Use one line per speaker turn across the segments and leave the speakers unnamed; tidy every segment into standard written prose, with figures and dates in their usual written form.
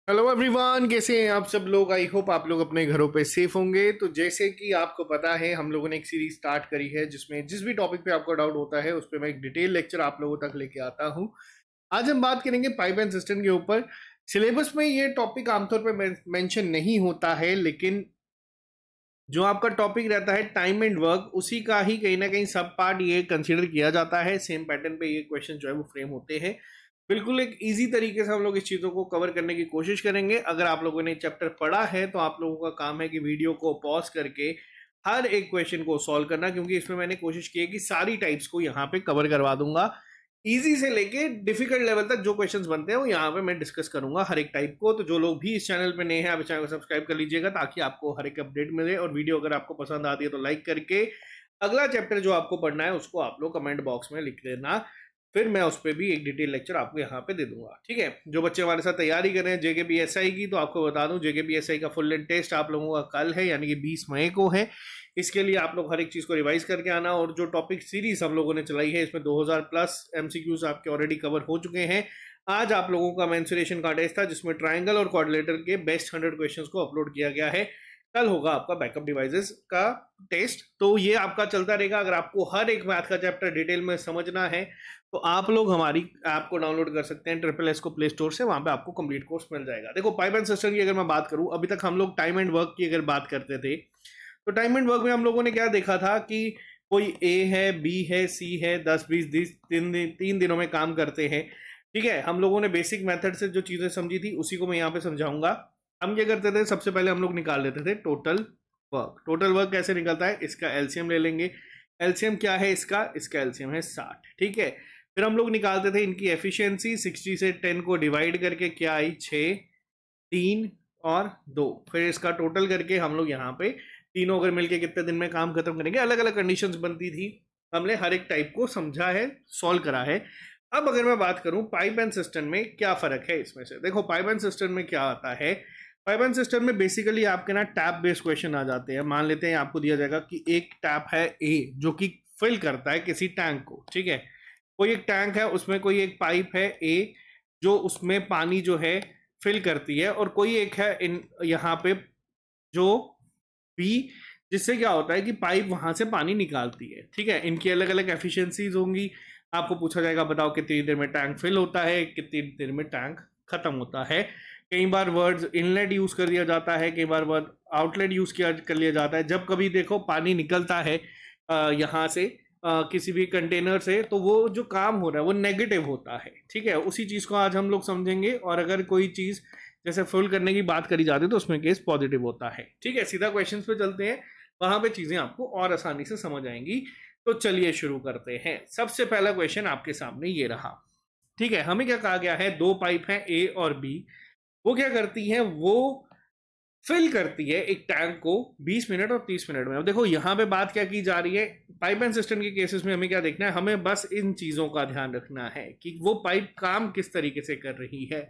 Hello everyone, कैसे हैं आप सब लोग। आई होप आप लोग अपने घरों पे सेफ होंगे। तो जैसे कि आपको पता है, हम लोगों ने एक सीरीज स्टार्ट करी है जिसमें जिस भी टॉपिक पे आपको डाउट होता है उस पर मैं एक डिटेल लेक्चर आप लोगों तक लेके आता हूं। आज हम बात करेंगे पाइप एंड सिस्टम के ऊपर। सिलेबस में ये टॉपिक आमतौर पर मेंशन नहीं होता है, लेकिन जो आपका टॉपिक रहता है टाइम एंड वर्क, उसी का ही कहीं ना कहीं सब पार्ट ये कंसिडर किया जाता है। सेम पैटर्न पे ये क्वेश्चन जो है वो फ्रेम होते हैं। बिल्कुल एक इजी तरीके से हम लोग इस चीज़ों को कवर करने की कोशिश करेंगे। अगर आप लोगों ने चैप्टर पढ़ा है तो आप लोगों का काम है कि वीडियो को पॉज करके हर एक क्वेश्चन को सॉल्व करना, क्योंकि इसमें मैंने कोशिश की है कि सारी टाइप्स को यहाँ पे कवर करवा दूंगा। इजी से लेके डिफिकल्ट लेवल तक जो क्वेश्चंस बनते हैं वो यहाँ पे मैं डिस्कस करूंगा हर एक टाइप को। तो जो लोग भी इस चैनल पे नए हैं, आप इस चैनल को सब्सक्राइब कर लीजिएगा ताकि आपको हर एक अपडेट मिले। और वीडियो अगर आपको पसंद आती है तो लाइक करके अगला चैप्टर जो आपको पढ़ना है उसको आप लोग कमेंट बॉक्स में लिख देना। फिर मैं उस पर भी एक डिटेल लेक्चर आपको यहाँ पे दे दूंगा। ठीक है, जो बच्चे हमारे साथ तैयारी कर रहे हैं JKPSI की, तो आपको बता दूं JKPSI का फुल लेंथ टेस्ट आप लोगों का कल है, यानी कि 20 मई को है। इसके लिए आप लोग हर एक चीज़ को रिवाइज करके आना। और जो टॉपिक सीरीज हम लोगों ने चलाई है इसमें 2000 प्लस MCQs आपके ऑलरेडी कवर हो चुके हैं। आज आप लोगों का मेंसुरेशन का टेस्ट था जिसमें ट्राइंगल और क्वाड्रिलेटरल के बेस्ट 100 क्वेश्चंस को अपलोड किया गया है। कल होगा आपका बैकअप डिवाइसेस का टेस्ट। तो ये आपका चलता रहेगा। अगर आपको हर एक मैथ का चैप्टर डिटेल में समझना है तो आप लोग हमारी ऐप को डाउनलोड कर सकते हैं SSS को प्ले स्टोर से। वहां पे आपको कंप्लीट कोर्स मिल जाएगा। देखो, पाइप एंड सिस्टम की अगर मैं बात करूं, अभी तक हम लोग टाइम एंड वर्क की अगर बात करते थे तो टाइम एंड वर्क में हम लोगों ने क्या देखा था कि कोई ए है, बी है, सी है, 10 20 तीन दिनों में काम करते हैं। ठीक है, हम लोगों ने बेसिक मेथड से जो चीज़ें समझी थी उसी को मैं यहाँ पे समझाऊंगा। हम क्या करते थे, सबसे पहले हम लोग निकाल लेते थे टोटल वर्क। टोटल वर्क कैसे निकलता है, इसका एलसीएम ले लेंगे। एलसीएम क्या है इसका एलसीएम है 60। ठीक है, फिर हम लोग निकालते थे इनकी एफिशिएंसी। 60 से 10 को डिवाइड करके क्या आई, 6, 3 और 2। फिर इसका टोटल करके हम लोग यहाँ पे तीनों अगर मिलके कितने दिन में काम खत्म करेंगे, अलग अलग कंडीशंस बनती थी। हमने हर एक टाइप को समझा है, सॉल्व करा है। अब अगर मैं बात करूं पाइप एंड सिस्टम में क्या फर्क है इसमें से, देखो पाइप एंड सिस्टम में क्या आता है। पाइप एंड सिस्टम में बेसिकली आपके ना टैप बेस्ड क्वेश्चन आ जाते हैं। मान लेते हैं आपको दिया जाएगा कि एक टैप है ए जो कि फिल करता है किसी टैंक को। ठीक है, कोई एक टैंक है, उसमें कोई एक पाइप है ए जो उसमें पानी जो है फिल करती है, और कोई एक है इन यहाँ पे जो बी, जिससे क्या होता है कि पाइप वहां से पानी निकालती है। ठीक है, इनकी अलग अलग एफिशिएंसीज होंगी। आपको पूछा जाएगा बताओ कितनी देर में टैंक फिल होता है, कितनी देर में टैंक खत्म होता है। कई बार वर्ड्स इनलेट यूज कर दिया जाता है, कई बार वर्ड आउटलेट यूज किया कर लिया जाता है। जब कभी देखो पानी निकलता है यहाँ से किसी भी कंटेनर से, तो वो जो काम हो रहा है वो नेगेटिव होता है। ठीक है, उसी चीज को आज हम लोग समझेंगे। और अगर कोई चीज जैसे फुल करने की बात करी जाती है तो उसमें केस पॉजिटिव होता है। ठीक है, सीधा क्वेश्चन पे चलते हैं, वहां पे चीजें आपको और आसानी से समझ आएंगी। तो चलिए शुरू करते हैं। सबसे पहला क्वेश्चन आपके सामने ये रहा। ठीक है, हमें क्या कहा गया है, दो पाइप हैं ए और बी। वो क्या करती हैं, वो फिल करती है एक टैंक को 20 मिनट और 30 मिनट में। अब देखो यहाँ पे बात क्या की जा रही है, पाइप एंड सिस्टम के केसेस में हमें क्या देखना है, हमें बस इन चीजों का ध्यान रखना है कि वो पाइप काम किस तरीके से कर रही है।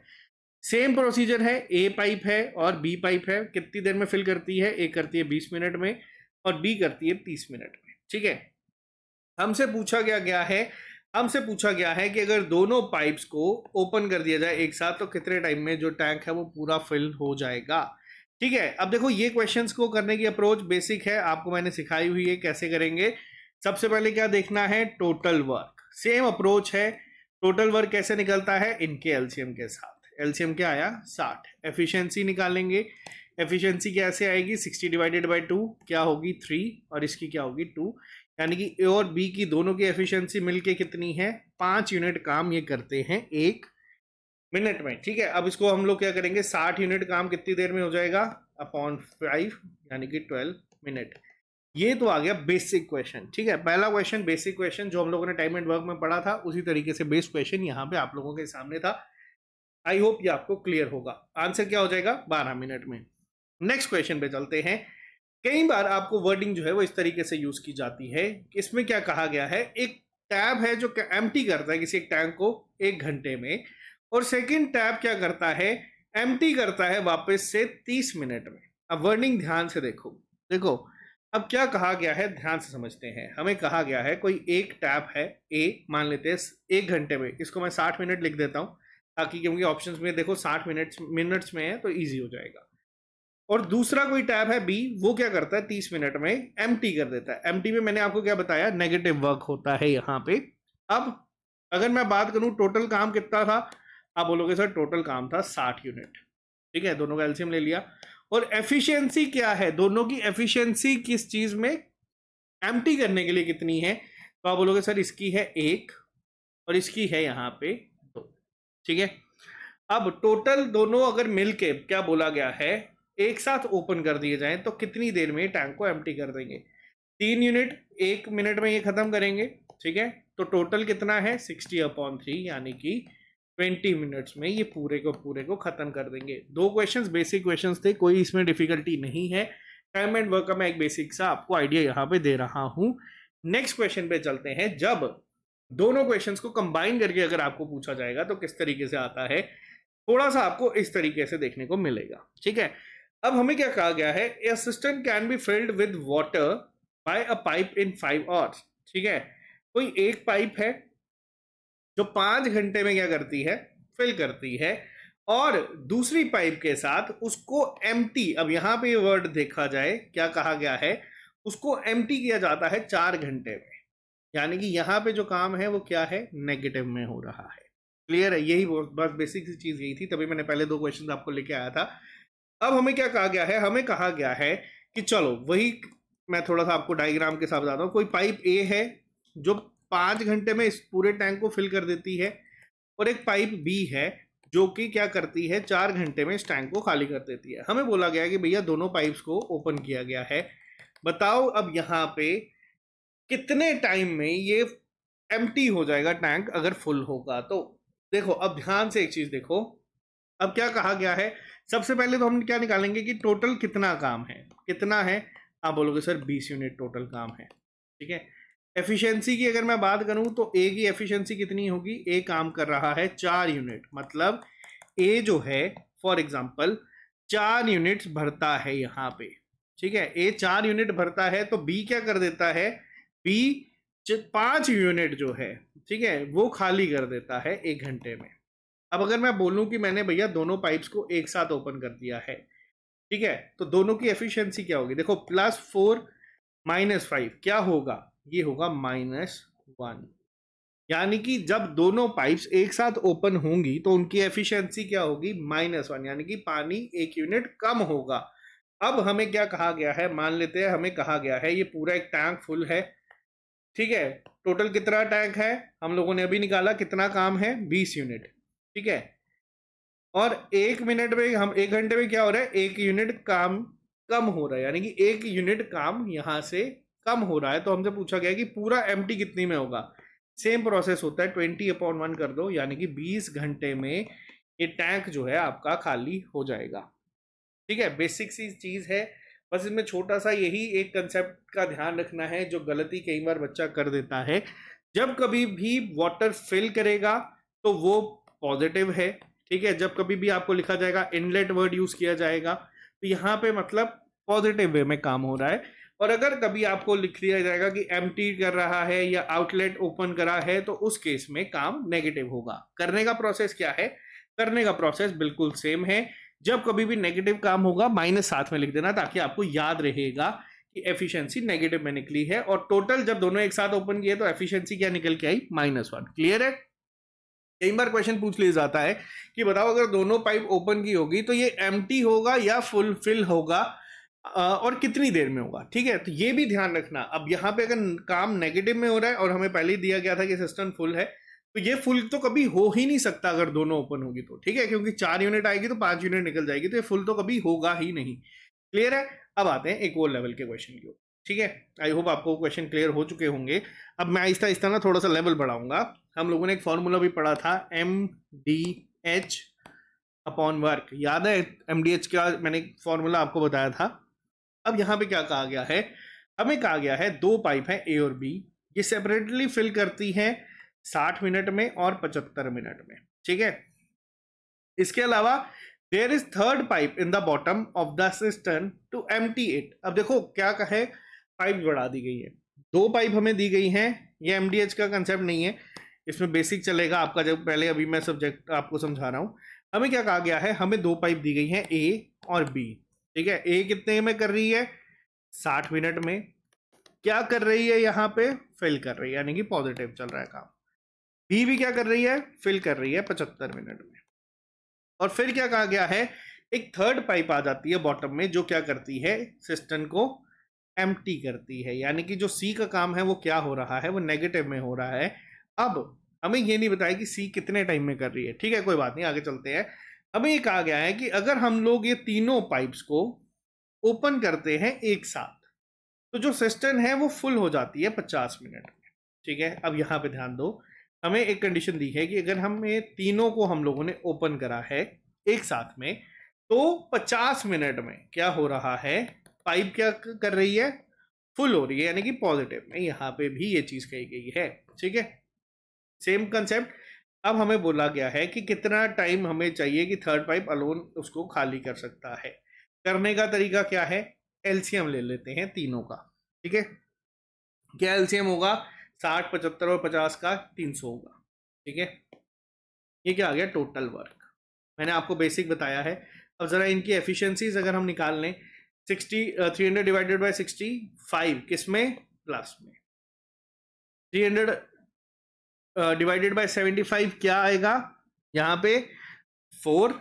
सेम प्रोसीजर है, ए पाइप है और बी पाइप है। कितनी देर में फिल करती है, ए करती है 20 मिनट में और बी करती है 30 मिनट में। ठीक है, हमसे पूछा गया है, हमसे पूछा गया है कि अगर दोनों पाइप्स को ओपन कर दिया जाए एक साथ तो कितने टाइम में जो टैंक है वो पूरा फिल हो जाएगा। ठीक है, अब देखो ये क्वेश्चंस को करने की अप्रोच बेसिक है, आपको मैंने सिखाई हुई है कैसे करेंगे। सबसे पहले क्या देखना है, टोटल वर्क। सेम अप्रोच है, टोटल वर्क कैसे निकलता है, इनके एलसीएम के साथ। एलसीएम क्या आया, 60। एफिशिएंसी निकालेंगे, एफिशिएंसी कैसे आएगी, 60 डिवाइडेड बाई 2 क्या होगी, 3, और इसकी क्या होगी, 2। यानी कि ए और बी की दोनों की एफिशिएंसी मिलके कितनी है, 5 यूनिट काम ये करते हैं 1 मिनट में। ठीक है, अब इसको हम लोग क्या करेंगे, 60 यूनिट काम कितनी देर में हो जाएगा, अपॉन 5 यानी कि 12 मिनट। ये तो आ गया बेसिक क्वेश्चन। ठीक है, पहला क्वेश्चन बेसिक क्वेश्चन जो हम लोगों ने टाइम एंड वर्क में पढ़ा था, उसी तरीके से बेस क्वेश्चन यहाँ पे आप लोगों के सामने था। आई होप ये आपको क्लियर होगा। आंसर क्या हो जाएगा, 12 मिनट में। नेक्स्ट क्वेश्चन पे चलते हैं। कई बार आपको वर्डिंग जो है वो इस तरीके से यूज की जाती है। इसमें क्या कहा गया है, एक टैब है जो एम्प्टी करता है किसी एक टैंक को 1 घंटे में, और सेकंड टैब क्या करता है, एम्प्टी करता है वापस से 30 मिनट में। अब वर्डिंग ध्यान से देखो, देखो अब क्या कहा गया है, ध्यान से समझते हैं। हमें कहा गया है कोई एक टैप है ए, मान लेते हैं 1 घंटे में, इसको मैं 60 मिनट लिख देता हूं। ताकि, क्योंकि ऑप्शंस में देखो 60 मिनट्स में है तो इजी हो जाएगा। और दूसरा कोई टैब है बी, वो क्या करता है 30 मिनट में एम्प्टी कर देता है। एम्प्टी में मैंने आपको क्या बताया, नेगेटिव वर्क होता है यहाँ पे। अब अगर मैं बात करूं टोटल काम कितना था, आप बोलोगे सर टोटल काम था 60 यूनिट, ठीक है, दोनों का एलसीएम ले लिया। और एफिशिएंसी क्या है, दोनों की एफिशिएंसी किस चीज में, एम्प्टी करने के लिए कितनी है, तो आप बोलोगे सर इसकी है 1 और इसकी है यहाँ पे 2, ठीक है। अब टोटल दोनों अगर मिलके क्या बोला गया है, एक साथ ओपन कर दिए जाएं तो कितनी देर में टैंक को एम्प्टी कर देंगे, 3 यूनिट 1 मिनट में ये खत्म करेंगे, ठीक है। तो टोटल कितना है 60/3, यानी कि 20 मिनट्स में ये पूरे को खत्म कर देंगे। 2 क्वेश्चंस बेसिक क्वेश्चंस थे, कोई इसमें डिफिकल्टी नहीं है। टाइम एंड वर्क का मैं एक बेसिक सा आपको आइडिया यहाँ पे दे रहा हूँ। नेक्स्ट क्वेश्चन पे चलते हैं। जब दोनों क्वेश्चंस को कंबाइन करके अगर आपको पूछा जाएगा तो किस तरीके से आता है, थोड़ा सा आपको इस तरीके से देखने को मिलेगा, ठीक है। अब हमें क्या कहा गया है, a system can be filled with water by a pipe in 5 hours, ठीक है। कोई एक पाइप है जो 5 घंटे में क्या करती है, फिल करती है, और दूसरी पाइप के साथ उसको एम्प्टी, अब यहां पे वर्ड देखा जाए क्या कहा गया है, उसको एम्प्टी किया जाता है 4 घंटे में, यानी कि यहां पे जो काम है वो क्या है, नेगेटिव में हो रहा है। क्लियर है, यही बस बेसिक सी चीज यही थी, तभी मैंने पहले 2 क्वेश्चन आपको लेके आया था। अब हमें क्या कहा गया है, हमें कहा गया है कि चलो वही मैं थोड़ा सा आपको डायग्राम के साथ बताता हूँ। कोई पाइप ए है जो 5 घंटे में इस पूरे टैंक को फिल कर देती है, और एक पाइप बी है जो कि क्या करती है 4 घंटे में इस टैंक को खाली कर देती है। हमें बोला गया है कि भैया दोनों पाइप्स को ओपन किया गया है, बताओ अब यहाँ पे कितने टाइम में ये एम्प्टी हो जाएगा टैंक अगर फुल होगा। तो देखो अब ध्यान से एक चीज देखो, अब क्या कहा गया है, सबसे पहले तो हम क्या निकालेंगे कि टोटल कितना काम है, कितना है, आप बोलोगे सर 20 यूनिट टोटल काम है, ठीक है। एफिशिएंसी की अगर मैं बात करूं तो ए की एफिशिएंसी कितनी होगी, ए काम कर रहा है 4 यूनिट, मतलब ए जो है फॉर एग्जांपल 4 यूनिट्स भरता है यहाँ पे, ठीक है। ए 4 यूनिट भरता है तो बी क्या कर देता है, बी 5 यूनिट जो है, ठीक है, वो खाली कर देता है 1 घंटे में। अब अगर मैं बोलूं कि मैंने भैया दोनों पाइप्स को एक साथ ओपन कर दिया है, ठीक है, तो दोनों की एफिशिएंसी क्या होगी, देखो +4 -5 क्या होगा, ये होगा -1, यानी कि जब दोनों पाइप्स एक साथ ओपन होंगी तो उनकी एफिशिएंसी क्या होगी, -1, यानी कि पानी 1 यूनिट कम होगा। अब हमें क्या कहा गया है, मान लेते हैं हमें कहा गया है ये पूरा एक टैंक फुल है, ठीक है। टोटल कितना टैंक है, हम लोगों ने अभी निकाला, कितना काम है 20 यूनिट, ठीक है। और 1 मिनट में हम 1 घंटे में क्या हो रहा है, 1 यूनिट काम कम हो रहा है, यानी कि 1 यूनिट काम यहां से कम हो रहा है। तो हमसे पूछा गया कि पूरा एम्प्टी कितनी में होगा, सेम प्रोसेस होता है 20/1 कर दो, यानी कि 20 घंटे में ये टैंक जो है आपका खाली हो जाएगा, ठीक है। बेसिक सी चीज है, बस इसमें छोटा सा यही एक कंसेप्ट का ध्यान रखना है जो गलती कई बार बच्चा कर देता है। जब कभी भी वाटर फिल करेगा तो वो पॉजिटिव है, ठीक है। जब कभी भी आपको लिखा जाएगा इनलेट वर्ड यूज किया जाएगा तो यहाँ पे मतलब पॉजिटिव वे में काम हो रहा है। और अगर कभी आपको लिख दिया जाएगा कि एम्प्टी कर रहा है या आउटलेट ओपन करा है तो उस केस में काम नेगेटिव होगा। करने का प्रोसेस क्या है, करने का प्रोसेस बिल्कुल सेम है। जब कभी भी नेगेटिव काम होगा माइनस साथ में लिख देना, ताकि आपको याद रहेगा कि एफिशिएंसी नेगेटिव में निकली है, और टोटल जब दोनों एक साथ ओपन किए तो एफिशिएंसी क्या निकल के आई, -1। क्लियर है। कई बार क्वेश्चन पूछ लिया जाता है कि बताओ अगर दोनों पाइप ओपन की होगी तो ये एम्प्टी होगा या फुल फिल होगा, और कितनी देर में होगा, ठीक है। तो ये भी ध्यान रखना। अब यहाँ पे अगर काम नेगेटिव में हो रहा है और हमें पहले ही दिया गया था कि सिस्टम फुल है, तो ये फुल तो कभी हो ही नहीं सकता अगर दोनों ओपन होगी तो, ठीक है, क्योंकि 4 यूनिट आएगी तो 5 यूनिट निकल जाएगी, तो ये फुल तो कभी होगा ही नहीं। क्लियर है। अब आते हैं एक और लेवल के क्वेश्चन की ओर, ठीक है। आई होप आपको क्वेश्चन क्लियर हो चुके होंगे। अब मैं आहिस्ता आहिस्ता ना थोड़ा सा लेवल बढ़ाऊंगा। हम लोगों ने एक फॉर्मूला भी पढ़ा था, MDH/वर्क, याद है MDH का मैंने फॉर्मूला आपको बताया था। अब यहाँ पे क्या कहा गया है, हमें कहा गया है 2 पाइप हैं ए और बी, ये सेपरेटली फिल करती हैं 60 मिनट में और 75 मिनट में, ठीक है। इसके अलावा there is third pipe in the bottom of the system to empty it. अब देखो क्या कहे, पाइप बढ़ा दी गई है, 2 पाइप हमें दी गई हैं, ये MDH का कंसेप्ट नहीं है, इसमें बेसिक चलेगा आपका, जब पहले अभी मैं सब्जेक्ट आपको समझा रहा हूँ। हमें क्या कहा गया है, हमें दो पाइप दी गई हैं ए और बी, ठीक है। ए कितने में कर रही है, 60 मिनट में। क्या कर रही है, यहाँ पे फिल कर रही है, यानी कि पॉजिटिव चल रहा है काम। बी भी क्या कर रही है, फिल कर रही है 75 मिनट में। और फिर क्या कहा गया है, एक थर्ड पाइप आ जाती है बॉटम में, जो क्या करती है, सिस्टम को एम्प्टी करती है, यानी कि जो सी का काम है वो क्या हो रहा है, वो नेगेटिव में हो रहा है। अब हमें ये नहीं बताया कि सी कितने टाइम में कर रही है, ठीक है, कोई बात नहीं, आगे चलते हैं। हमें ये कहा गया है कि अगर हम लोग ये तीनों पाइप्स को ओपन करते हैं एक साथ, तो जो सिस्टम है वो फुल हो जाती है 50 मिनट में, ठीक है। अब यहाँ पे ध्यान दो, हमें एक कंडीशन दी है कि अगर हम ये तीनों को हम लोगों ने ओपन करा है एक साथ में, तो 50 मिनट में क्या हो रहा है, पाइप क्या कर रही है, फुल हो रही है, यानी कि पॉजिटिव में। यहाँ पे भी ये चीज कही गई है, ठीक है, सेम कंसेप्ट। अब हमें बोला गया है कि कितना टाइम हमें चाहिए कि थर्ड पाइप अलोन उसको खाली कर सकता है। करने का तरीका क्या है, एलसीएम ले लेते हैं तीनों का, ठीक है। क्या एलसीएम होगा, 60, 75 और 50 का 300 होगा, ठीक है। ये क्या आ गया, टोटल वर्क। मैंने आपको बेसिक बताया है। अब जरा इनकी एफिशिएंसीज अगर हम निकाल लें, 300 डिवाइडेड बाय 65 किसमें, प्लस में। 300 डिवाइडेड बाय 75 क्या आएगा, यहाँ पे 4,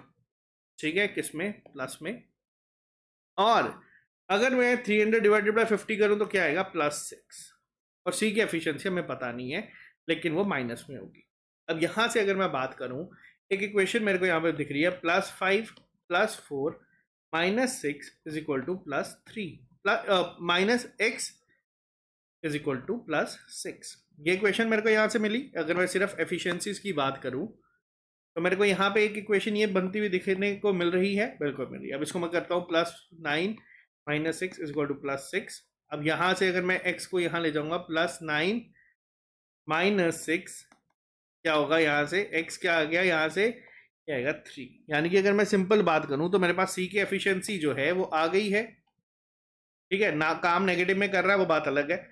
ठीक है, किसमें, प्लस में। और अगर मैं 300 डिवाइडेड बाय 50 करूं तो क्या आएगा, +6। और सी की एफिशिएंसी हमें पता नहीं है, लेकिन वो माइनस में होगी। अब यहां से अगर मैं बात करूं, एक इक्वेशन मेरे को यहाँ पे दिख रही है, +5 +4 -6 is equal to +3 -x is equal to +6। ये इक्वेशन मेरे को यहाँ से मिली। अगर मैं सिर्फ एफिशिएंसीज की बात करूं तो मेरे को यहाँ पे एक इक्वेशन ये बनती हुई दिखने को मिल रही है, बिल्कुल मिल रही है। अब इसको मैं करता हूँ, +9 -6 इज इक्वल टू +6। अब यहाँ से अगर मैं x को यहाँ ले जाऊंगा, +9 -6 क्या होगा, यहाँ से x क्या आ गया, यहाँ से क्या आएगा, 3। यानी कि अगर मैं सिंपल बात करूं तो मेरे पास c की एफिशिएंसी जो है वो आ गई है, ठीक है ना। काम नेगेटिव में कर रहा है वो बात अलग है,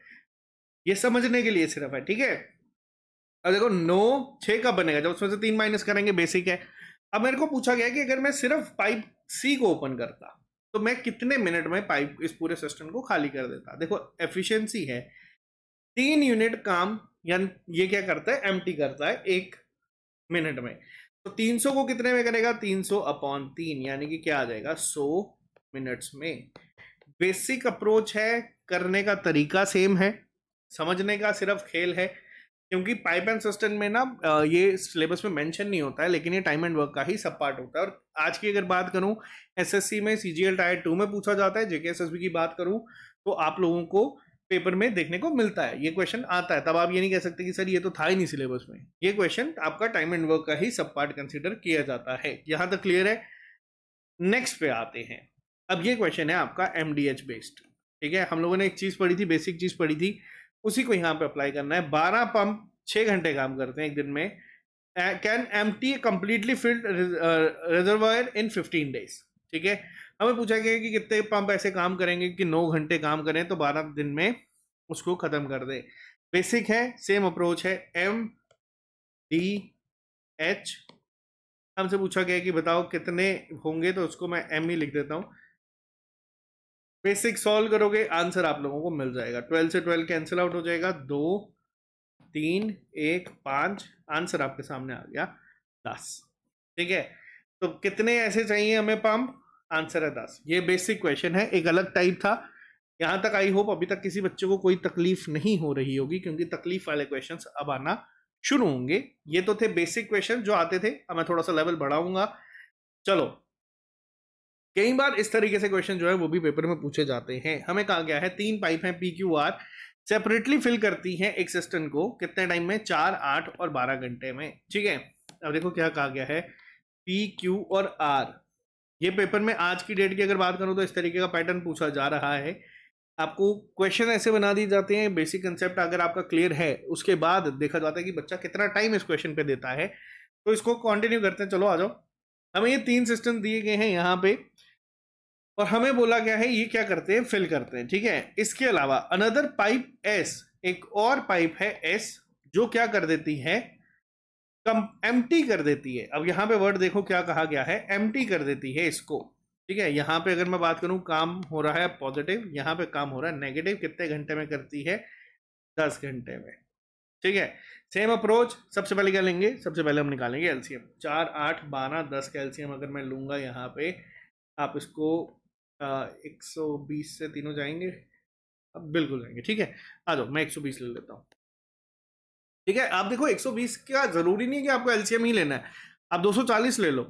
ये समझने के लिए सिर्फ है, ठीक है। अब देखो 9 6 कब बनेगा, जब उसमें से 3 माइनस करेंगे, बेसिक है। अब मेरे को पूछा गया कि अगर मैं सिर्फ पाइप सी को ओपन करता तो मैं कितने मिनट में पाइप इस पूरे सिस्टम को खाली कर देता। देखो एफिशिएंसी है 3 यूनिट काम, यानी ये क्या करता है, एम्प्टी करता है 1 मिनट में। तो 300 को कितने में करेगा, 300/3, यानी कि क्या आ जाएगा, 100 मिनट्स में। बेसिक अप्रोच है, करने का तरीका सेम है, समझने का सिर्फ खेल है। क्योंकि पाइप एंड सिस्टम में ना ये सिलेबस में मेंशन नहीं होता है, लेकिन ये टाइम एंड वर्क का ही सब पार्ट होता है। और आज की अगर बात करूं, एसएससी में सीजीएल टायर 2 में पूछा जाता है। जेकेएसएसबी की बात करूं तो आप लोगों को पेपर में देखने को मिलता है, ये क्वेश्चन आता है। तब आप ये नहीं कह सकते कि सर ये तो था ही नहीं सिलेबस में। ये क्वेश्चन आपका टाइम एंड वर्क का ही सब पार्ट कंसिडर किया जाता है। यहां तक क्लियर है। नेक्स्ट पे आते हैं। अब ये क्वेश्चन है आपका एमडीएच बेस्ड, ठीक है। हम लोगों ने एक चीज पढ़ी थी, बेसिक चीज पढ़ी थी, उसी को यहाँ पे अप्लाई करना है। 12 पंप 6 घंटे काम करते हैं एक दिन में। Can empty completely filled reservoir in 15 days, ठीक है। हमें पूछा गया कि कितने पंप ऐसे काम करेंगे कि 9 घंटे काम करें तो 12 दिन में उसको खत्म कर दे। बेसिक है, सेम अप्रोच है, एम डी एच। हमसे पूछा गया कि बताओ कितने होंगे, तो उसको मैं एम ही लिख देता हूं। बेसिक सॉल्व करोगे, आंसर आप लोगों को मिल जाएगा। 12 से 12 कैंसिल आउट हो जाएगा, 2 3 1 5, आंसर आपके सामने आ गया 10, ठीक है। तो कितने ऐसे चाहिए हमें पंप, आंसर है 10। ये बेसिक क्वेश्चन है, एक अलग टाइप था। यहां तक आई होप अभी तक किसी बच्चे को कोई तकलीफ नहीं हो रही होगी, क्योंकि तकलीफ वाले क्वेश्चंस अब आना शुरू होंगे। ये तो थे बेसिक क्वेश्चन जो आते थे, अब मैं थोड़ा सा लेवल बढ़ाऊंगा। चलो, कई बार इस तरीके से क्वेश्चन जो है वो भी पेपर में पूछे जाते हैं। हमें कहा गया है 3 पाइप हैं PQR, सेपरेटली फिल करती हैं एक सिस्टम को कितने टाइम में, 4 8 और 12 घंटे में, ठीक है। अब देखो क्या कहा गया है, PQ और R। ये पेपर में आज की डेट की अगर बात करूं तो इस तरीके का पैटर्न पूछा जा रहा है। आपको क्वेश्चन ऐसे बना दिए जाते हैं, बेसिक कंसेप्ट अगर आपका क्लियर है, उसके बाद देखा जाता है कि बच्चा कितना टाइम इस क्वेश्चन पे देता है। तो इसको कंटिन्यू करते हैं, चलो आ जाओ। हमें ये 3 सिस्टम दिए गए हैं यहाँ पे, और हमें बोला गया है ये क्या करते हैं, फिल करते हैं, ठीक है। इसके अलावा अनदर पाइप S, एक और पाइप है S, जो क्या कर देती है, कम एम्प्टी कर देती है। अब यहाँ पे वर्ड देखो क्या कहा गया है, एम्प्टी कर देती है इसको। ठीक है, यहाँ पे अगर मैं बात करूँ काम हो रहा है पॉजिटिव, यहाँ पे काम हो रहा है नेगेटिव। कितने घंटे में करती है? 10 घंटे में। ठीक है, सेम अप्रोच। सबसे पहले क्या लेंगे? सबसे पहले हम निकालेंगे एलसीएम। 4 8 12 10 का एलसीएम अगर मैं लूंगा यहाँ पे, आप इसको 120 से तीनों जाएंगे? अब बिल्कुल जाएंगे। ठीक है, आ जाओ मैं 120 ले लेता हूँ। ठीक है, आप देखो 120 का जरूरी नहीं है कि आपको एलसीएम ही लेना है, आप 240 ले लो।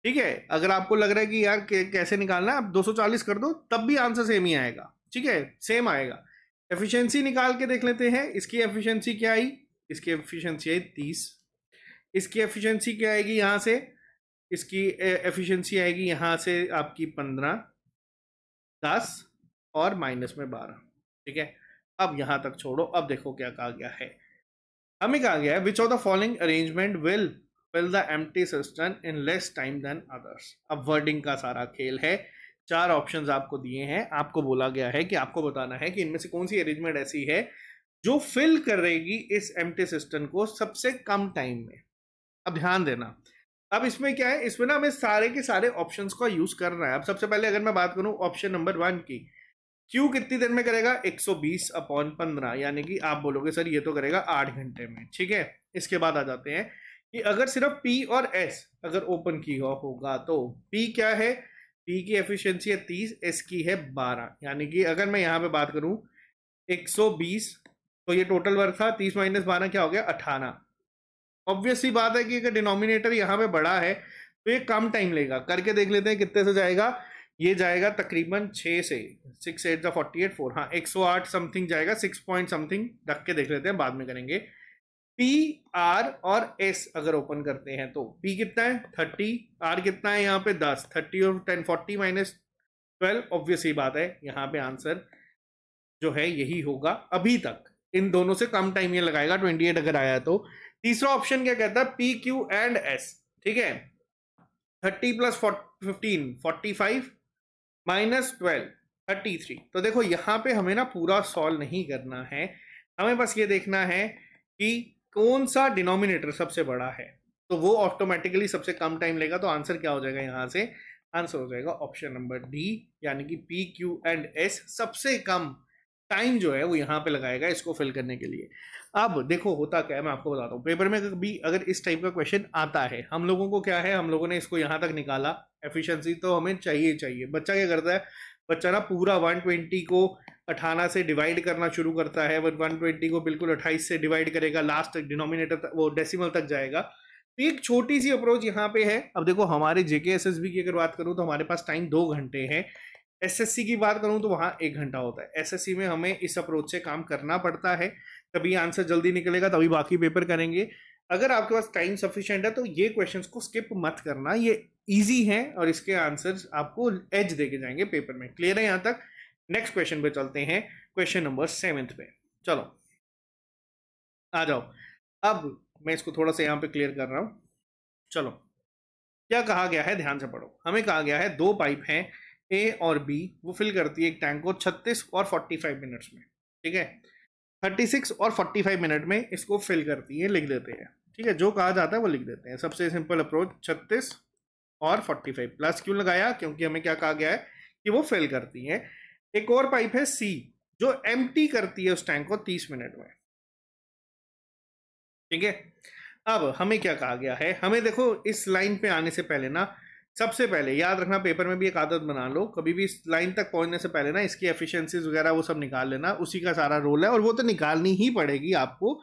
ठीक है, अगर आपको लग रहा है कि यार कैसे निकालना है, आप 240 कर दो, तब भी आंसर सेम ही आएगा। ठीक है, सेम आएगा। एफिशिएंसी निकाल के देख लेते हैं। इसकी एफिशिएंसी क्या आई? इसकी एफिशिएंसी आई 30। इसकी एफिशिएंसी क्या आएगी यहाँ से? इसकी एफिशिएंसी आएगी यहाँ से आपकी 15, 10 और माइनस में 12। ठीक है, अब यहाँ तक छोड़ो। अब देखो क्या कहा गया है। हमें कहा गया है which of the following arrangement will fill the empty system in less time than others. अब वर्डिंग का सारा खेल है। 4 ऑप्शंस आपको दिए हैं, आपको बोला गया है कि आपको बताना है कि इनमें से कौन सी अरेंजमेंट ऐसी है जो फिल करेगी इस एम्प्टी सिस्टम को सबसे कम टाइम में। अब ध्यान देना, अब इसमें क्या है, इसमें ना हमें सारे के सारे ऑप्शंस का यूज करना है। अब सबसे पहले अगर मैं बात करूं ऑप्शन नंबर 1 की, क्यू कितनी देर में करेगा? 120/15, यानी कि आप बोलोगे सर ये तो करेगा 8 घंटे में। ठीक है, इसके बाद आ जाते हैं कि अगर सिर्फ पी और एस अगर ओपन की होगा तो पी क्या है? पी की एफिशिएंसी है 30, एस की है 12, यानी कि अगर मैं यहाँ पे बात करूं 120, तो ये टोटल वर्क था, 30 माइनस 12 क्या हो गया? 18। ऑब्वियस सी बात है कि अगर डिनोमिनेटर यहाँ पे बड़ा है तो ये कम टाइम लेगा। करके देख लेते हैं कितने से जाएगा। ये जाएगा तकरीबन 6 से, 6 8 जा 48 4, हाँ 108 समथिंग जाएगा, 6 पॉइंट समथिंग। रख के देख लेते हैं, बाद में करेंगे। पी आर और एस अगर ओपन करते हैं तो पी कितना है? 30, आर कितना है यहाँ पे? 10। 30 और 10 40 माइनस 12, ऑब्वियस ही बात है यहाँ पे आंसर जो है यही होगा। अभी तक इन दोनों से कम टाइम ये लगाएगा, 28 अगर आया तो। तीसरा ऑप्शन क्या कहता है? P Q and S. ठीक है, 30 प्लस 15 45 माइनस 12 33। तो देखो यहाँ पे हमें ना पूरा सॉल्व नहीं करना है, हमें बस ये देखना है कि कौन सा डिनोमिनेटर सबसे बड़ा है, तो वो ऑटोमेटिकली सबसे कम टाइम लेगा। तो आंसर क्या हो जाएगा यहाँ से? आंसर हो जाएगा ऑप्शन नंबर डी, यानी कि पी क्यू एंड एस सबसे कम टाइम जो है वो यहाँ पे लगाएगा इसको फिल करने के लिए। अब देखो होता क्या है, मैं आपको बताता हूँ। पेपर में कभी अगर इस टाइप का क्वेश्चन आता है, हम लोगों को क्या है, हम लोगों ने इसको यहाँ तक निकाला, एफिशिएंसी तो हमें चाहिए चाहिए। बच्चा क्या करता है? बच्चा ना पूरा 120 को 18 से डिवाइड करना शुरू करता है। 120 को बिल्कुल 28 से डिवाइड करेगा, लास्ट तक डिनोमिनेटर वो डेसिमल तक जाएगा। तो एक छोटी सी अप्रोच यहाँ पे है। अब देखो हमारे जेके एसएसबी की अगर बात करूँ तो हमारे पास टाइम 2 घंटे है। एसएससी की बात करूं तो वहां 1 घंटा होता है। एसएससी में हमें इस अप्रोच से काम करना पड़ता है, तभी आंसर जल्दी निकलेगा, तभी बाकी पेपर करेंगे। अगर आपके पास टाइम सफिशिएंट है तो ये क्वेश्चंस को स्किप मत करना, ये इजी है और इसके आंसर्स आपको एज देके जाएंगे पेपर में। क्लियर है यहाँ तक? नेक्स्ट क्वेश्चन पे चलते हैं, क्वेश्चन नंबर 7 पे। चलो आ जाओ। अब मैं इसको थोड़ा सा यहाँ पे क्लियर कर रहा हूं। चलो, क्या कहा गया है ध्यान से पढ़ो। हमें कहा गया है 2 पाइप हैं ए और बी, वो फिल करती है एक टैंक को 36 और 45 मिनट्स में। ठीक है, 36 और 45 मिनट में इसको फिल करती है, लिख देते हैं। ठीक है, जो कहा जाता है वो लिख देते हैं। सबसे सिंपल अप्रोच 36 और 45। प्लस क्यों लगाया? क्योंकि हमें क्या कहा गया है कि वो फिल करती है। एक और पाइप है सी जो एम्प्टी करती है उस टैंक को 30 मिनट में। ठीक है, अब हमें क्या कहा गया है, हमें देखो इस लाइन पे आने से पहले ना, सबसे पहले याद रखना, पेपर में भी एक आदत बना लो, कभी भी इस लाइन तक पहुंचने से पहले ना इसकी एफिशिएंसीज वगैरह वो सब निकाल लेना। उसी का सारा रोल है और वो तो निकालनी ही पड़ेगी आपको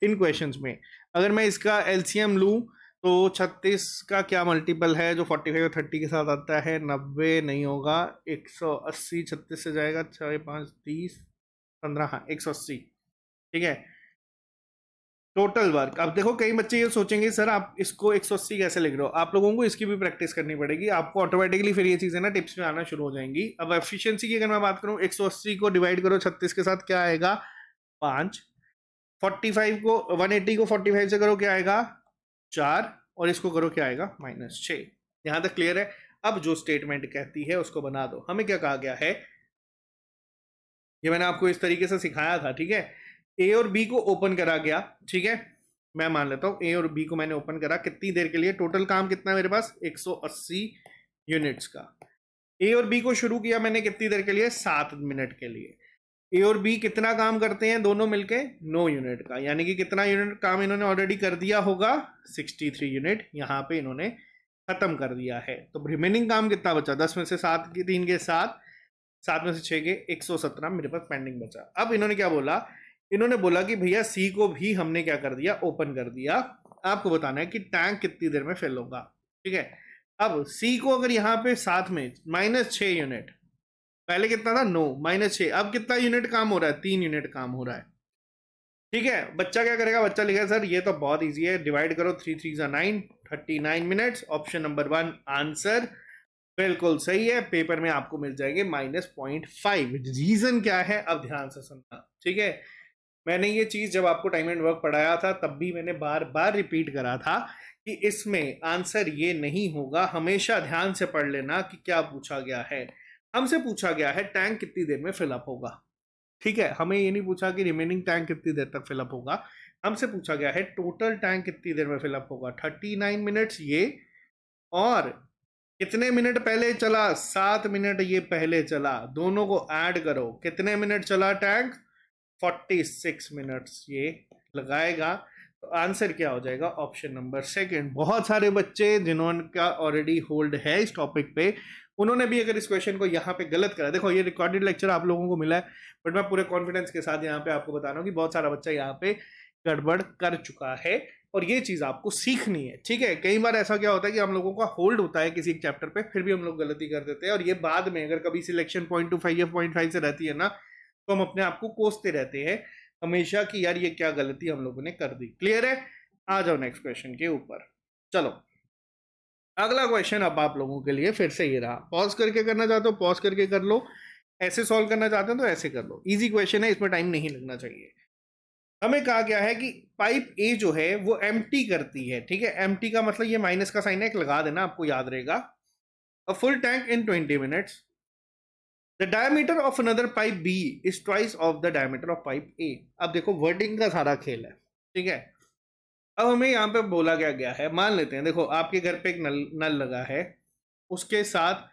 इन क्वेश्चंस में। अगर मैं इसका एलसीएम लूँ तो 36 का क्या मल्टीपल है जो 45 और 30 के साथ आता है? 90 नहीं होगा, 180। 36 से जाएगा 6 5 30 15, हाँ 180। ठीक है, टोटल वर्क। अब देखो कई बच्चे ये सोचेंगे सर आप इसको 180 कैसे लिख रहे हो, आप लोगों को इसकी भी प्रैक्टिस करनी पड़ेगी। आपको ऑटोमेटिकली फिर ये चीजें ना टिप्स में आना शुरू हो जाएंगी। अब एफिशिएंसी की अगर मैं बात करूं, 180 को डिवाइड करो 36 के साथ, क्या आएगा? 5। 45 को 180 को 45 से करो, क्या आएगा? 4। और इसको करो, क्या आएगा? -6। यहां तक क्लियर है? अब जो स्टेटमेंट कहती है उसको बना दो। हमें क्या कहा गया है, ये मैंने आपको इस तरीके से सिखाया था। ठीक है, ए और बी को ओपन करा गया। ठीक है, मैं मान लेता हूँ ए और बी को मैंने ओपन करा कितनी देर के लिए, टोटल काम कितना है मेरे पास 180 यूनिट्स का। ए और बी को शुरू किया मैंने कितनी देर के लिए, 7 मिनट के लिए। ए और बी कितना काम करते हैं दोनों मिलके, 9 यूनिट का, यानी कि कितना यूनिट काम इन्होंने ऑलरेडी कर दिया होगा, 63 यूनिट यहाँ पे इन्होंने खत्म कर दिया है। तो रिमेनिंग काम कितना बचा, 10 में से 7 की 3 के 7, 7 में से 6 के 117 मेरे पास पेंडिंग बचा। अब इन्होंने क्या बोला, इन्होंने बोला कि भैया सी को भी हमने क्या कर दिया, ओपन कर दिया। आपको बताना है कि टैंक कितनी देर में फिल होगा। ठीक है, अब सी को अगर यहाँ पे साथ में -6 यूनिट, पहले कितना था 9, -6, अब कितना यूनिट काम हो रहा है, 3 यूनिट काम हो रहा है। ठीक है, बच्चा क्या करेगा, बच्चा लिखेगा सर ये तो बहुत ईजी है, डिवाइड करो 3 3 9, 39 मिनट्स। ऑप्शन नंबर 1 आंसर बिल्कुल सही है, पेपर में आपको मिल जाएंगे -0.5। रीजन क्या है, अब ध्यान से सुनना। ठीक है, मैंने ये चीज जब आपको टाइम एंड वर्क पढ़ाया था तब भी मैंने बार बार रिपीट करा था कि इसमें आंसर ये नहीं होगा। हमेशा ध्यान से पढ़ लेना कि क्या पूछा गया है। हमसे पूछा गया है टैंक कितनी देर में फिलअप होगा। ठीक है, हमें ये नहीं पूछा कि रिमेनिंग टैंक कितनी देर तक फिलअप होगा, हमसे पूछा गया है टोटल टैंक कितनी देर में फिलअप होगा। 39 मिनट्स ये, और कितने मिनट पहले चला, 7 मिनट ये पहले चला, दोनों को ऐड करो, कितने मिनट चला टैंक, 46 मिनट्स ये लगाएगा। तो आंसर क्या हो जाएगा, ऑप्शन नंबर 2। बहुत सारे बच्चे जिन्होंने ऑलरेडी होल्ड है इस टॉपिक पे, उन्होंने भी अगर इस क्वेश्चन को यहाँ पे गलत करा, देखो ये रिकॉर्डेड लेक्चर आप लोगों को मिला है, बट मैं पूरे कॉन्फिडेंस के साथ यहाँ पे आपको बता रहा हूँ कि बहुत सारा बच्चा यहाँ पे गड़बड़ कर चुका है, और ये चीज आपको सीखनी है। ठीक है, कई बार ऐसा क्या होता है कि हम लोगों का होल्ड होता है किसी एक चैप्टर पे, फिर भी हम लोग गलती कर देते हैं, और ये बाद में अगर कभी सिलेक्शन 0.25 या 0.5 से रहती है ना, तो हम अपने आप को कोसते रहते हैं हमेशा कि यार ये क्या गलती हम लोगों ने कर दी। क्लियर है, आ जाओ नेक्स्ट क्वेश्चन के ऊपर। चलो अगला क्वेश्चन अब आप लोगों के लिए फिर से ये रहा, पॉज करके करना चाहते हो पॉज करके कर लो, ऐसे सॉल्व करना चाहते हो तो ऐसे कर लो। इजी क्वेश्चन है, इसमें टाइम नहीं लगना चाहिए। हमें कहा गया है कि पाइप ए जो है वो एम्प्टी करती है। ठीक है, एम्प्टी का मतलब ये माइनस का साइन है, एक लगा देना, आपको याद रहेगा। A full tank in 20 minutes, the diameter of another pipe B is twice of the diameter of pipe A. अब देखो वर्डिंग का सारा खेल है। ठीक है, अब हमें यहाँ पे बोला गया है, मान लेते हैं देखो आपके घर पे एक नल लगा है, उसके साथ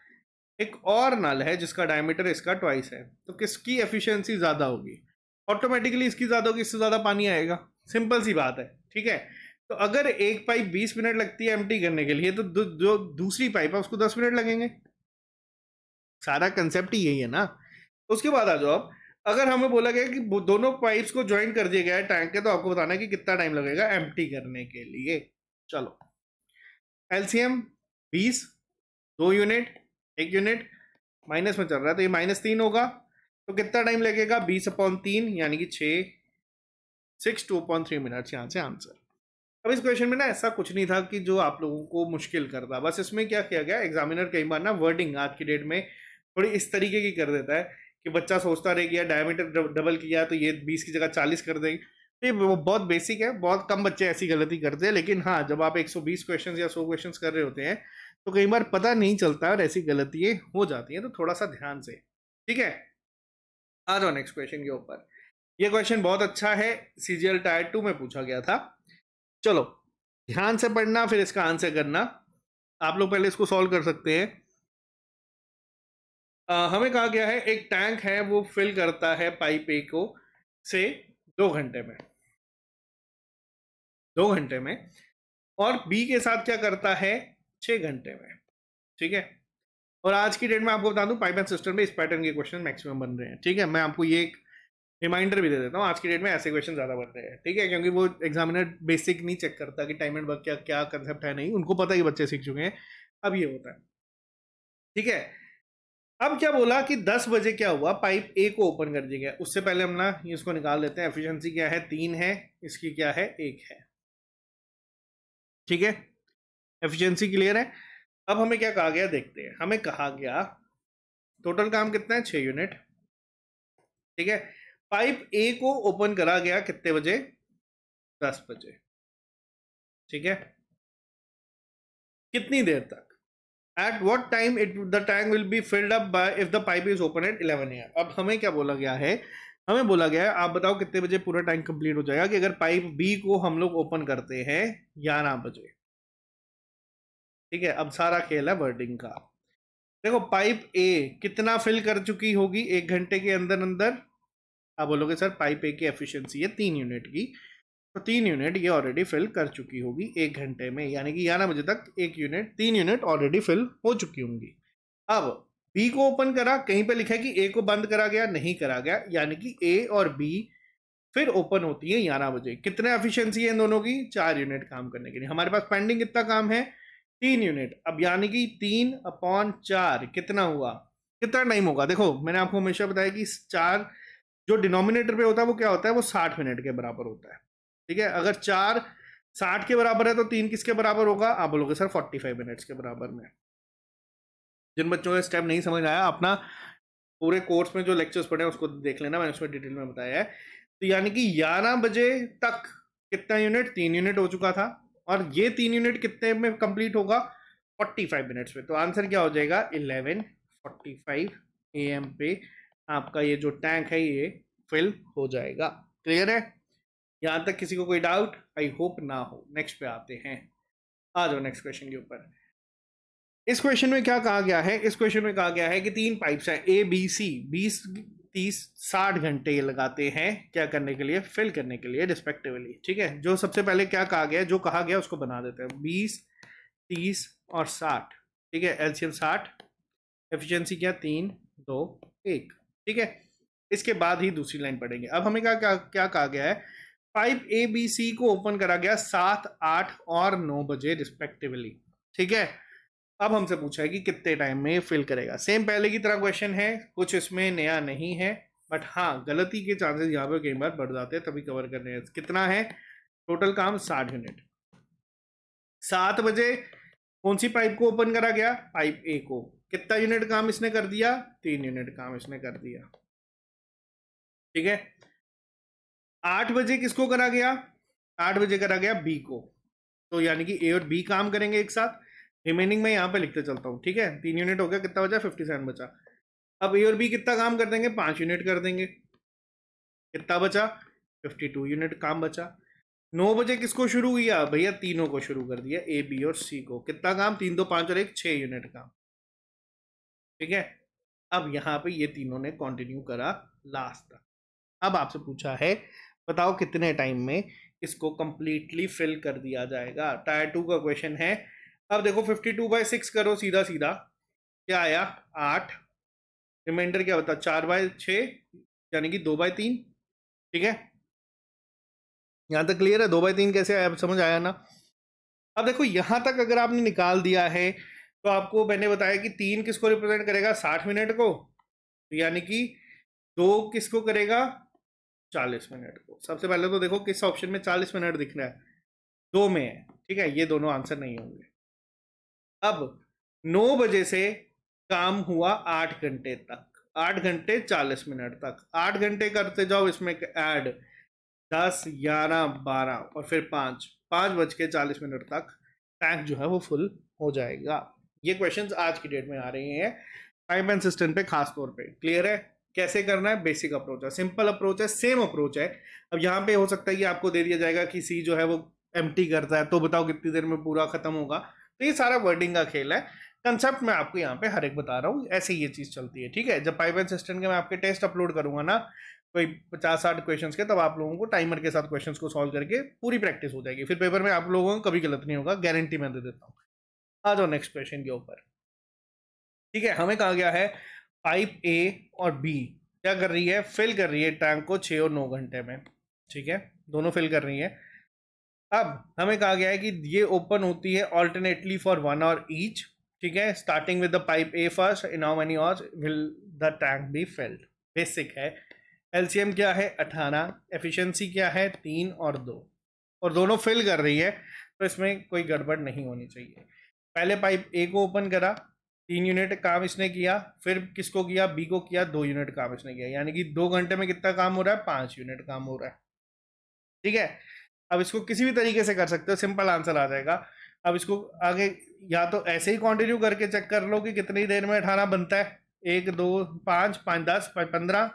एक और नल है जिसका डायमीटर इसका ट्वाइस है, तो किसकी एफिशिएंसी ज्यादा होगी, ऑटोमेटिकली इसकी ज्यादा होगी, इससे ज्यादा पानी आएगा। सिंपल सी बात है। ठीक है, तो अगर एक पाइप 20 मिनट लगती है एम्प्टी करने के लिए, तो जो दूसरी पाइप है उसको 10 मिनट लगेंगे। सारा कंसेप्ट ही यही है ना। उसके बाद आ जाओ, अब अगर हमें बोला गया कि दोनों पाइप्स को ज्वाइन कर दिया गया है टैंक के, तो आपको बताना है कि कितना टाइम लगेगा एम्प्टी करने के लिए। चलो एलसीएम 20, 2 यूनिट 1 यूनिट, माइनस में चल रहा है तो ये -3 होगा, तो कितना टाइम लगेगा, 20/3 यानी कि 2.3 मिनट्स। यहाँ से आंसर। अब इस क्वेश्चन में ना ऐसा कुछ नहीं था कि जो आप लोगों को मुश्किल करता, बस इसमें क्या किया गया, एग्जामिनर कई बार ना वर्डिंग आज की डेट में थोड़ी इस तरीके की कर देता है कि बच्चा सोचता रहे कि यार डायमीटर डबल किया तो ये 20 की जगह 40 कर देंगे। तो ये बहुत बेसिक है, बहुत कम बच्चे ऐसी गलती करते हैं, लेकिन हाँ जब आप 120 क्वेश्चन या 100 क्वेश्चन कर रहे होते हैं तो कई बार पता नहीं चलता और ऐसी गलतियाँ हो जाती हैं, तो थोड़ा सा ध्यान से। ठीक है, आ जाओ नेक्स्ट क्वेश्चन के ऊपर। ये क्वेश्चन बहुत अच्छा है, सीजीएल टायर 2 में पूछा गया था। चलो ध्यान से पढ़ना फिर इसका आंसर करना। आप लोग पहले इसको सॉल्व कर सकते हैं। हमें कहा गया है एक टैंक है वो फिल करता है पाइप ए को से 2 घंटे में, 2 घंटे में, और बी के साथ क्या करता है 6 घंटे में। ठीक है, और आज की डेट में आपको बता दूं पाइप एंड सिस्टम में इस पैटर्न के क्वेश्चन मैक्सिमम बन रहे हैं। ठीक है, मैं आपको ये एक रिमाइंडर भी दे देता हूँ, आज की डेट में ऐसे क्वेश्चन ज़्यादा बन रहे हैं। ठीक है, क्योंकि वो एग्जामिनर बेसिक नहीं चेक करता कि टाइम एंड वर्क क्या क्या कंसेप्ट है, नहीं, उनको पता है कि बच्चे सीख चुके हैं, अब ये होता है। ठीक है, अब क्या बोला कि 10 बजे क्या हुआ, पाइप ए को ओपन कर दिया गया। उससे पहले हम ना इसको निकाल लेते हैं, एफिशिएंसी क्या है 3 है, इसकी क्या है 1 है। ठीक है, एफिशिएंसी क्लियर है। अब हमें क्या कहा गया देखते हैं, हमें कहा गया टोटल काम कितना है 6 यूनिट। ठीक है, पाइप ए को ओपन करा गया कितने बजे, 10 बजे। ठीक है, कितनी देर तक, at what time the tank will be filled up by if the pipe is open at 11 AM। अब हमें क्या बोला गया है, हमें बोला गया है आप बताओ कितने बजे पूरा टैंक कंप्लीट हो जाएगा कि अगर पाइप बी को हम लोग ओपन करते हैं 11 बजे। ठीक है, अब सारा खेल है वर्डिंग का। देखो पाइप ए कितना फिल कर चुकी होगी 1 घंटे के अंदर अंदर। आप बोलोगे सर पाइप ए की एफिशिएंसी है 3 यूनिट की, तो 3 यूनिट ये ऑलरेडी फिल कर चुकी होगी 1 घंटे में, यानी कि 11 बजे तक 1 यूनिट 3 यूनिट ऑलरेडी फिल हो चुकी होंगी। अब बी को ओपन करा, कहीं पे लिखा है कि ए को बंद करा गया, नहीं करा गया, यानी कि ए और बी फिर ओपन होती है 11 बजे। कितने एफिशिएंसी है इन दोनों की? 4 यूनिट काम करने के लिए। हमारे पास पेंडिंग कितना काम है? 3 यूनिट। अब यानी कि 3/4 कितना हुआ, कितना टाइम होगा? देखो मैंने आपको हमेशा बताया कि 4 जो डिनोमिनेटर पे होता है वो क्या होता है, वो 60 मिनट के बराबर होता है। ठीक है, अगर 4 60 के बराबर है तो 3 किसके बराबर होगा? आप बोलोगे सर 45 मिनट्स के बराबर में। जिन बच्चों का स्टेप नहीं समझ आया, अपना पूरे कोर्स में जो लेक्चर्स पढ़े हैं उसको देख लेना, मैंने उसमें डिटेल में बताया है। तो यानी कि 11 बजे तक कितना यूनिट? 3 यूनिट हो चुका था, और ये 3 यूनिट कितने में कंप्लीट होगा? 45 मिनट्स में। तो आंसर क्या हो जाएगा? 11:45 AM पे आपका ये जो टैंक है ये फिल हो जाएगा। क्लियर है? यहाँ तक किसी को कोई डाउट? आई होप ना हो। नेक्स्ट पे आते हैं, आ जाओ नेक्स्ट क्वेश्चन के ऊपर। इस क्वेश्चन में क्या कहा गया है? इस क्वेश्चन में कहा गया है कि 3 पाइप्स हैं ए बी सी, 20 30 60 घंटे ये लगाते हैं क्या करने के लिए? फिल करने के लिए रिस्पेक्टिवली। ठीक है, जो सबसे पहले क्या कहा गया, जो कहा गया उसको बना देते हैं। 20 30 और 60। ठीक है, एलसीएम 60, एफिशिएंसी क्या? 3 2 1। ठीक है, इसके बाद ही दूसरी लाइन पढ़ेंगे। अब हमें क्या क्या क्या कहा गया है? पाइप ए बी सी को ओपन करा गया 7 8 और 9 बजे रिस्पेक्टिवली। ठीक है, अब हमसे पूछा है कि कितने टाइम में फिल करेगा। सेम पहले की तरह क्वेश्चन है, कुछ इसमें नया नहीं है, बट हाँ गलती के चांसेस यहाँ पे कई बार बढ़ जाते हैं, तभी कवर करने हैं। कितना है टोटल काम? 60 यूनिट। 7 बजे कौन सी पाइप को ओपन करा गया? पाइप ए को। कितना यूनिट काम इसने कर दिया? 3 यूनिट काम इसने कर दिया। ठीक है, 8 बजे किसको करा गया? 8 बजे करा गया बी को। तो यानी कि ए और बी काम करेंगे एक साथ। रिमेनिंग में यहाँ पे लिखते चलता हूँ। ठीक है, 3 यूनिट हो गया, कितना बचा? 57 बचा। अब ए और बी कितना काम कर देंगे? 5 यूनिट कर देंगे। कितना बचा? 52 यूनिट काम बचा। 9 बजे किसको शुरू किया भैया? तीनों को शुरू कर दिया, ए बी और सी को। कितना काम? 3 2 5 और 1 6 यूनिट काम। ठीक है, अब यहाँ पे ये तीनों ने कंटिन्यू करा लास्ट तक। अब आपसे पूछा है बताओ कितने टाइम में इसको कंप्लीटली फिल कर दिया जाएगा। टायर 2 का क्वेश्चन है। अब देखो 52/6 करो, सीधा सीधा क्या आया? 8। रिमाइंडर क्या बता? 4/6, यानी कि 2/3। ठीक है, यहां तक क्लियर है? 2/3 कैसे आया? अब समझ आया ना? अब देखो यहां तक अगर आपने निकाल दिया है तो आपको मैंने बताया कि 3 किसको रिप्रेजेंट करेगा? 60 मिनट को। तो यानी कि 2 किसको करेगा? 40 मिनट को। सबसे पहले तो देखो किस ऑप्शन में 40 मिनट दिख रहा है? 2 में है। ठीक है, ये दोनों आंसर नहीं होंगे। अब 9 बजे से काम हुआ 8 घंटे तक, 8 घंटे 40 मिनट तक। 8 घंटे करते जाओ इसमें ऐड, 10 11 12 और फिर 5 बज के 40 मिनट तक टैंक जो है वो फुल हो जाएगा। ये क्वेश्चंस आज की डेट में आ रहे हैं पाइप एंड सिस्टम पे खास तौर पे। क्लियर है? कैसे करना है? बेसिक अप्रोच है, सिंपल अप्रोच है, सेम अप्रोच है। अब यहाँ पे हो सकता है कि आपको दे दिया जाएगा कि सी जो है वो एम्प्टी करता है, तो बताओ कितनी देर में पूरा खत्म होगा। तो ये सारा वर्डिंग का खेल है। कंसेप्ट मैं आपको यहाँ पे हर एक बता रहा हूँ, ऐसे ये चीज चलती है। ठीक है, जब पाइप एंड सिस्टम के मैं आपके टेस्ट अपलोड करूंगा ना, कोई 50-60 क्वेश्चंस के, तब आप लोगों को टाइमर के साथ क्वेश्चंस को सॉल्व करके पूरी प्रैक्टिस हो जाएगी। फिर पेपर में आप लोगों को कभी गलत नहीं होगा, गारंटी मैं दे देता हूँ। आ जाओ नेक्स्ट क्वेश्चन के ऊपर। ठीक है, हमें कहा गया है पाइप ए और बी क्या कर रही है? फिल कर रही है टैंक को 6 और 9 घंटे में। ठीक है, दोनों फिल कर रही है। अब हमें कहा गया है कि ये ओपन होती है ऑल्टरनेटली फॉर 1 आवर ईच। ठीक है, starting with the pipe A first, in how many hours will the tank be filled. Basic है। एलसीएम क्या है? 18। एफिशिएंसी क्या है? 3 और 2, और दोनों फिल कर रही है, तो इसमें कोई गड़बड़ नहीं होनी चाहिए। पहले पाइप ए को ओपन करा, 3 यूनिट काम इसने किया। फिर किसको किया? बी को किया, 2 यूनिट काम इसने किया। यानी कि 2 घंटे में कितना काम हो रहा है? 5 यूनिट काम हो रहा है। ठीक है, अब इसको किसी भी तरीके से कर सकते हो, सिंपल आंसर आ जाएगा। अब इसको आगे या तो ऐसे ही कंटिन्यू करके चेक कर लो कि कितनी देर में 18 बनता है। 1 2 5 5 10 15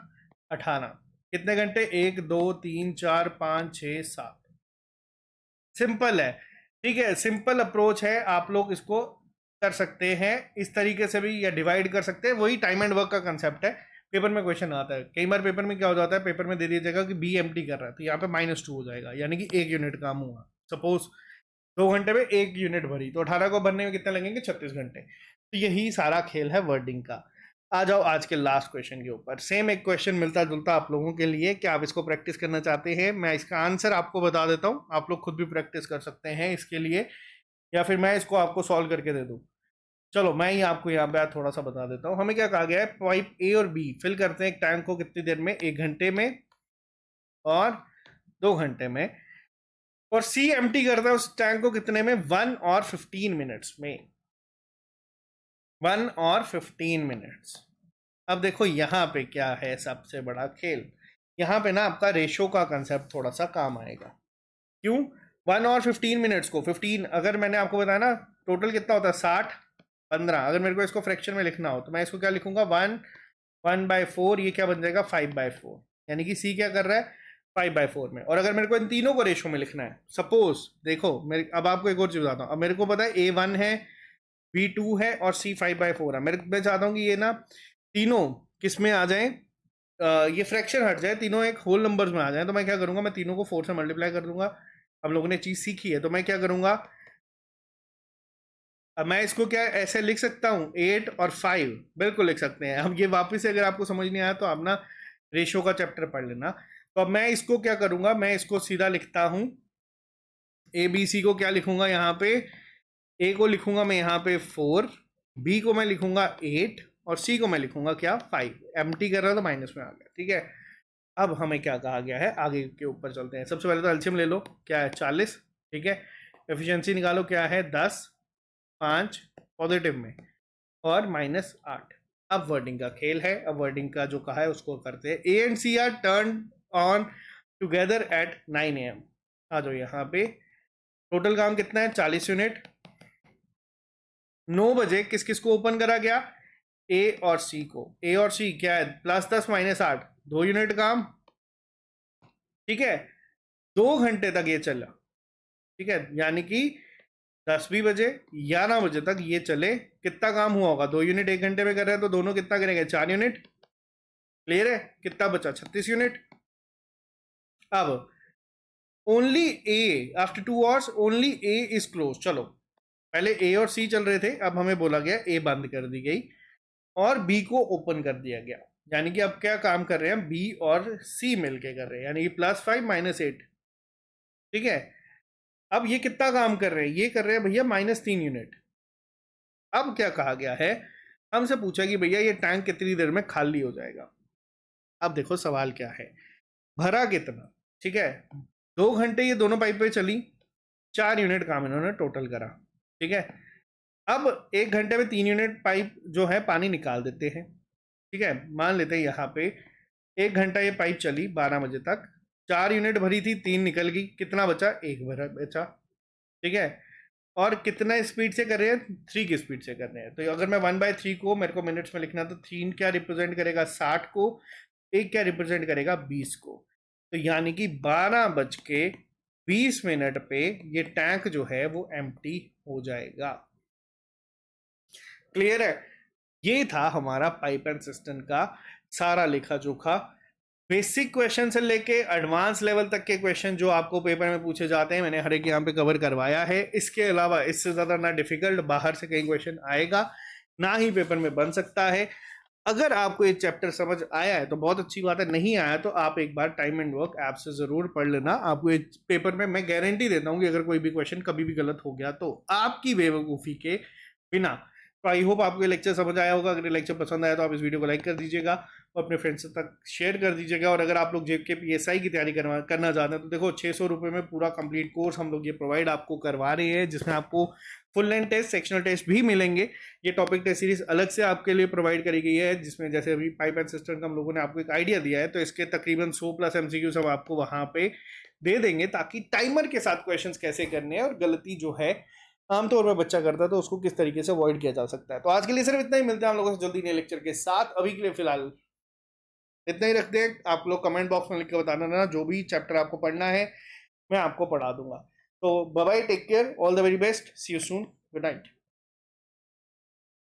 18। कितने घंटे? 1 2 3 4 5 6 7। सिंपल है, ठीक है, सिंपल अप्रोच है, आप लोग इसको कर सकते हैं इस तरीके से भी, या डिवाइड कर सकते हैं। वही टाइम एंड वर्क का कंसेप्ट है। पेपर में क्वेश्चन आता है, कई बार पेपर में क्या हो जाता है, पेपर में दे दिया जाएगा कि बी एम्प्टी कर रहा है, तो यहाँ पे -2 हो जाएगा, यानी कि 1 यूनिट काम हुआ। सपोज 2 घंटे में 1 यूनिट भरी, तो 18 को भरने में कितने लगेंगे? 36 घंटे। तो यही सारा खेल है वर्डिंग का। आ जाओ आज के लास्ट क्वेश्चन के ऊपर। सेम एक क्वेश्चन मिलता जुलता आप लोगों के लिए, क्या आप इसको प्रैक्टिस करना चाहते हैं? मैं इसका आंसर आपको बता देता हूँ, आप लोग खुद भी प्रैक्टिस कर सकते हैं इसके लिए, या फिर मैं इसको आपको सॉल्व करके दे दूँ। चलो मैं ही आपको यहाँ पे थोड़ा सा बता देता हूँ। हमें क्या कहा गया है, पाइप ए और बी फिल करते हैं एक टैंक को कितनी देर में? 1 घंटे में और 2 घंटे में। और सी एम्प्टी करता है उस टैंक को कितने में? 1 और 15 मिनट्स में। 1 और 15 मिनट्स। अब देखो यहाँ पे क्या है सबसे बड़ा खेल, यहाँ पे ना आपका रेशो का कंसेप्ट थोड़ा सा काम आएगा। क्यों? 1 और 15 मिनट्स को 15, अगर मैंने आपको बताया ना टोटल कितना होता है 60 15, अगर मेरे को इसको फ्रैक्शन में लिखना हो तो मैं इसको क्या लिखूंगा? 1/4, ये क्या बन जाएगा? 5/4। यानी कि सी क्या कर रहा है? 5/4 में। और अगर मेरे को इन तीनों को रेशो में लिखना है, सपोज देखो मेरे, अब आपको एक और चीज बताता हूँ। अब मेरे को पता है A1 है, B2 है और C 5/4 है। मैं चाहता हूँ कि ये ना तीनों किस में आ जाए, ये फ्रैक्शन हट जाए, तीनों एक होल नंबर्स में आ जाए। तो मैं क्या करूंगा? मैं तीनों को 4 से मल्टीप्लाई कर दूंगा। हम लोगों ने चीज सीखी है, तो मैं क्या करूंगा? अब मैं इसको क्या ऐसे लिख सकता हूँ? 8 और 5 बिल्कुल लिख सकते हैं। अब ये वापस से अगर आपको समझ नहीं आया तो आप ना रेशो का चैप्टर पढ़ लेना। तो अब मैं इसको क्या करूंगा? मैं इसको सीधा लिखता हूँ, ए बी सी को क्या लिखूंगा यहाँ पे? ए को लिखूंगा मैं यहाँ पे 4, बी को मैं लिखूंगा 8 और सी को मैं लिखूंगा क्या? 5। एम्प्टी कर रहा था, माइनस में आ गया, ठीक है। अब हमें क्या कहा गया है, आगे के ऊपर चलते हैं। सबसे पहले तो एलसीएम ले लो, क्या है? 40, ठीक है। एफिशिएंसी निकालो, क्या है? 10, 5 पॉजिटिव में और -8। अब वर्डिंग का खेल है। अब वर्डिंग का जो कहा है उसको करते हैं। A and C are turn on together at 9 AM। आ जाओ यहाँ पे। टोटल काम कितना है? 40 यूनिट। 9 बजे किस किस को ओपन करा गया? ए और सी को। ए और सी क्या है? +10 -8, 2 यूनिट काम, ठीक है। 2 घंटे तक ये चला, ठीक है। यानी कि 10 भी बजे 11 बजे तक ये चले। कितना काम हुआ होगा? 2 यूनिट 1 घंटे में कर रहे हैं, तो दोनों कितना करेंगे? 4 यूनिट। क्लियर है? कितना बचा? 36 यूनिट। अब only A after 2 hours only A is close. चलो पहले ए और सी चल रहे थे, अब हमें बोला गया ए बंद कर दी गई और बी को ओपन कर दिया गया। यानी कि अब क्या काम कर रहे हैं? बी और सी मिलके कर रहे हैं, यानी कि +5 -8, ठीक है। अब ये कितना काम कर रहे हैं? ये कर रहे हैं भैया -3 यूनिट। अब क्या कहा गया है? हमसे पूछा कि भैया ये टैंक कितनी देर में खाली हो जाएगा। अब देखो सवाल क्या है, भरा कितना, ठीक है। 2 घंटे ये दोनों पाइप पे चली, 4 यूनिट काम इन्होंने टोटल करा, ठीक है। अब 1 घंटे में 3 यूनिट पाइप जो है पानी निकाल देते हैं, ठीक है। मान लेते हैं यहाँ पे 1 घंटा ये पाइप चली 12 बजे तक, 4 यूनिट भरी थी, 3 निकल गई, कितना बचा? 1 भरा बचा, ठीक है। और कितना स्पीड से कर रहे हैं? 3 की स्पीड से कर रहे हैं। तो अगर मैं 1/3 को मेरे को मिनट्स में लिखना, तो 3 क्या रिप्रेजेंट करेगा? 60 को। 1 क्या रिप्रेजेंट करेगा? 20 को। तो यानी कि 12:20 पे ये टैंक जो है वो एम्प्टी हो जाएगा। क्लियर है? ये था हमारा पाइप एंड सिस्टम का सारा लेखा जोखा। बेसिक क्वेश्चन से लेके एडवांस लेवल तक के क्वेश्चन जो आपको पेपर में पूछे जाते हैं, मैंने हर एक यहाँ पे कवर करवाया है। इसके अलावा इससे ज़्यादा ना डिफिकल्ट बाहर से कहीं क्वेश्चन आएगा, ना ही पेपर में बन सकता है। अगर आपको ये चैप्टर समझ आया है तो बहुत अच्छी बात है, नहीं आया तो आप एक बार टाइम एंड वर्क ऐप से ज़रूर पढ़ लेना। आपको ये पेपर में मैं गारंटी देता हूँ कि अगर कोई भी क्वेश्चन कभी भी गलत हो गया तो आपकी बेवकूफ़ी के बिना। तो आई होप आपको ये लेक्चर समझ आया होगा। अगर ये लेक्चर पसंद आया तो आप इस वीडियो को लाइक कर दीजिएगा और अपने फ्रेंड्स तक शेयर कर दीजिएगा। और अगर आप लोग जेके पीएसआई की तैयारी करना चाहते हैं तो देखो 600 रुपये में पूरा कंप्लीट कोर्स हम लोग ये प्रोवाइड आपको करवा रहे हैं, जिसमें आपको full length test, sectional test भी मिलेंगे। ये टॉपिक टेस्ट सीरीज अलग से आपके लिए प्रोवाइड करी गई है, जिसमें जैसे अभी पाइप एंड सिस्टम का हम लोगों ने आपको एक आइडिया दिया है, तो इसके तकरीबन 100+ MCQs हम आपको वहाँ पे दे देंगे, ताकि टाइमर के साथ क्वेश्चंस कैसे करने हैं और गलती जो है आमतौर पर बच्चा करता है तो उसको किस तरीके से अवॉइड किया जा सकता है। तो आज के लिए सिर्फ इतना ही, मिलते हैं हम लोगों से जल्दी नए लेक्चर के साथ। अभी के लिए फिलहाल इतना ही रखते हैं, आप लोग कमेंट बॉक्स में लिख के बताना ना, जो भी चैप्टर आपको पढ़ना है मैं आपको पढ़ा दूंगा। तो bye bye, take care, all the very best, see you soon, good night.